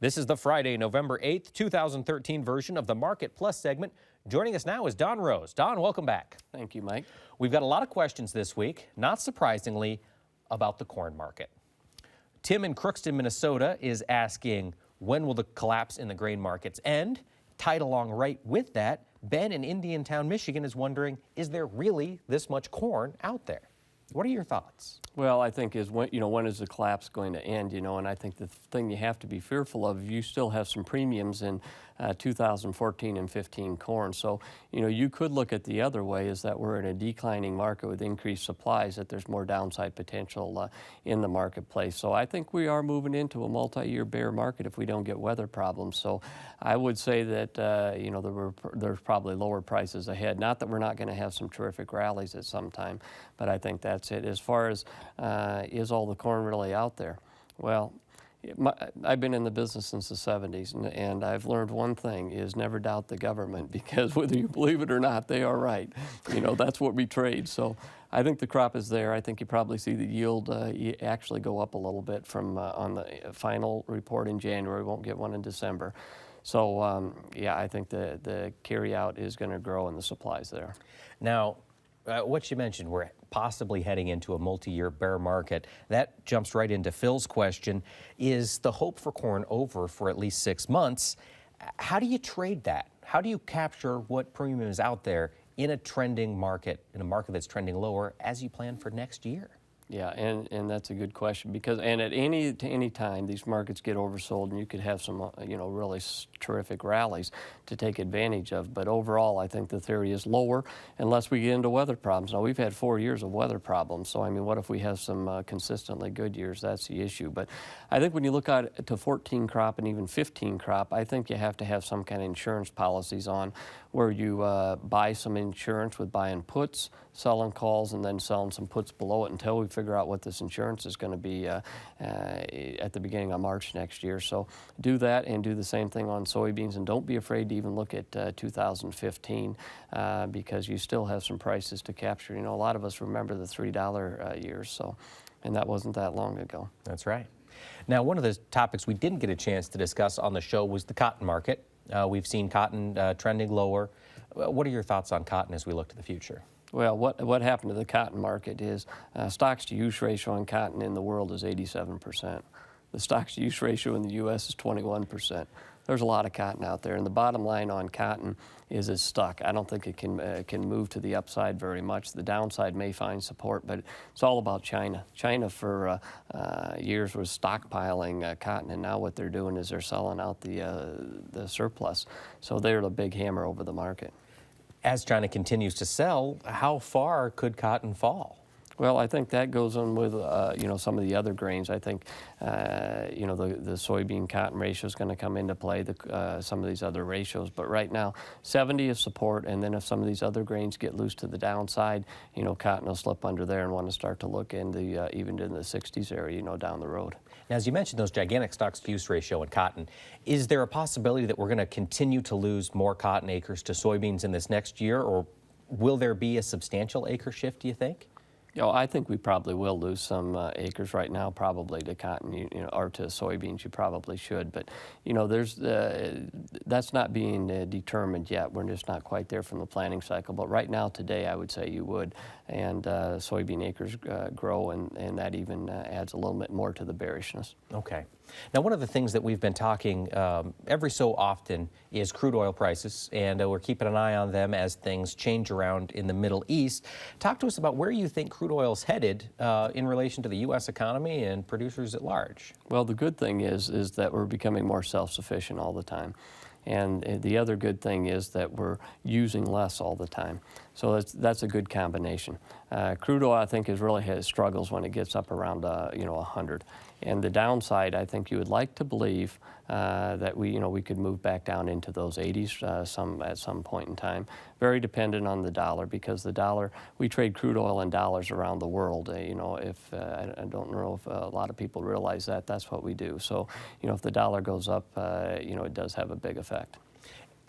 This is the Friday, November 8th, 2013 version of the Market Plus segment. Joining us now is Don Roose. Don, welcome back. Thank you, Mike. We've got a lot of questions this week, not surprisingly, about the corn market. Tim in Crookston, Minnesota is asking, when will the collapse in the grain markets end? Tied along right with that, Ben in Indiantown, Michigan is wondering, is there really this much corn out there? What are your thoughts? Well, I think when is the collapse going to end, and I think the thing you have to be fearful of, you still have some premiums in 2014 and 15 corn. So, you could look at the other way, is that we're in a declining market with increased supplies, that there's more downside potential in the marketplace. So I think we are moving into a multi-year bear market if we don't get weather problems. So I would say that, there's probably lower prices ahead. Not that we're not going to have some terrific rallies at some time, but I think that's it. As far as is all the corn really out there? Well, I've been in the business since the 70s, and I've learned one thing, is never doubt the government, because whether you believe it or not, they are right. That's what we trade. So I think the crop is there. I think you probably see the yield actually go up a little bit from on the final report in January. We won't get one in December. So, yeah, I think the carry-out is going to grow and the supply's there. Now, what you mentioned, we're possibly heading into a multi-year bear market. That jumps right into Phil's question. Is the hope for corn over for at least 6 months? How do you trade that? How do you capture what premium is out there in a trending market, in a market that's trending lower, as you plan for next year? Yeah, and that's a good question, because at any time these markets get oversold, and you could have some really terrific rallies to take advantage of. But overall, I think the theory is lower unless we get into weather problems. Now, we've had 4 years of weather problems, so I mean, what if we have some consistently good years? That's the issue. But I think when you look out to 14 crop and even 15 crop, I think you have to have some kind of insurance policies on, where you buy some insurance with buying puts, selling calls, and then selling some puts below it until we figure out what this insurance is going to be at the beginning of March next year. So do that, and do the same thing on soybeans, and don't be afraid to even look at 2015 because you still have some prices to capture. A lot of us remember the $3 years, and that wasn't that long ago. That's right. Now, one of the topics we didn't get a chance to discuss on the show was the cotton market. We've seen cotton trending lower. What are your thoughts on cotton as we look to the future? Well, what happened to the cotton market is stocks-to-use ratio on cotton in the world is 87%. The stocks-to-use ratio in the U.S. is 21%. There's a lot of cotton out there, and the bottom line on cotton is it's stuck. I don't think it can move to the upside very much. The downside may find support, but it's all about China. China for years was stockpiling cotton, and now what they're doing is they're selling out the surplus. So they're the big hammer over the market. As China continues to sell, how far could cotton fall? Well, I think that goes on with some of the other grains. I think the soybean cotton ratio is going to come into play. Some of these other ratios, but right now 70 is support, and then if some of these other grains get loose to the downside, cotton will slip under there and want to start to look in the even in the 60s area, down the road. Now, as you mentioned, those gigantic stocks-to-use ratio in cotton, is there a possibility that we're going to continue to lose more cotton acres to soybeans in this next year, or will there be a substantial acre shift, do you think? I think we probably will lose some acres right now, probably to cotton, or to soybeans. You probably should, but that's not being determined yet. We're just not quite there from the planning cycle. But right now, today, I would say you would, and soybean acres grow, and that even adds a little bit more to the bearishness. Okay. Now, one of the things that we've been talking every so often is crude oil prices, and we're keeping an eye on them as things change around in the Middle East. Talk to us about where you think crude oil is headed in relation to the U.S. economy and producers at large. Well, the good thing is that we're becoming more self-sufficient all the time. And the other good thing is that we're using less all the time. So that's a good combination. Crude oil, I think, really has struggles when it gets up around 100. And the downside, I think you would like to believe that we could move back down into those 80s at some point in time. Very dependent on the dollar, because the dollar, we trade crude oil in dollars around the world. I don't know if a lot of people realize that. That's what we do. So if the dollar goes up, it does have a big effect.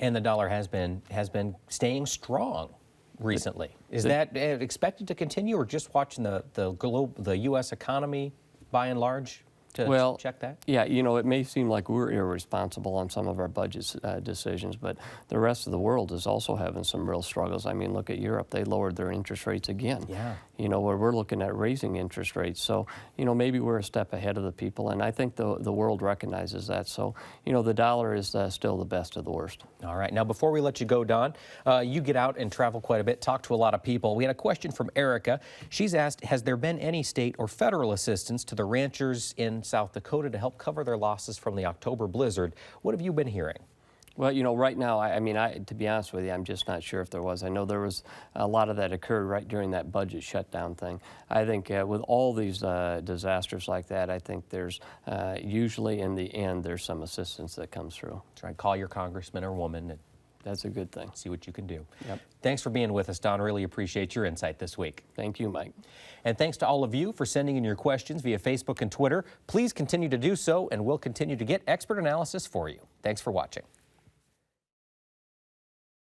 And the dollar has been staying strong recently. Is that expected to continue, or just watching the U.S. economy by and large to check that? Yeah, you know, it may seem like we're irresponsible on some of our budget decisions, but the rest of the world is also having some real struggles. I mean, look at Europe. They lowered their interest rates again. Yeah. You know, where we're looking at raising interest rates. So, you know, maybe we're a step ahead of the people, and I think the world recognizes that. So, you know, the dollar is still the best of the worst. All right. Now, before we let you go, Don, you get out and travel quite a bit, talk to a lot of people. We had a question from Erica. She's asked, has there been any state or federal assistance to the ranchers in South Dakota to help cover their losses from the October blizzard? What have you been hearing? Well, you know, right now, I mean, to be honest with you, I'm just not sure if there was. I know there was a lot of that occurred right during that budget shutdown thing. I think with all these disasters like that, I think there's usually in the end, there's some assistance that comes through. Try and call your congressman or woman and That's a good thing. see what you can do. Yep. Thanks for being with us, Don. Really appreciate your insight this week. Thank you, Mike. And thanks to all of you for sending in your questions via Facebook and Twitter. Please continue to do so, and we'll continue to get expert analysis for you. Thanks for watching.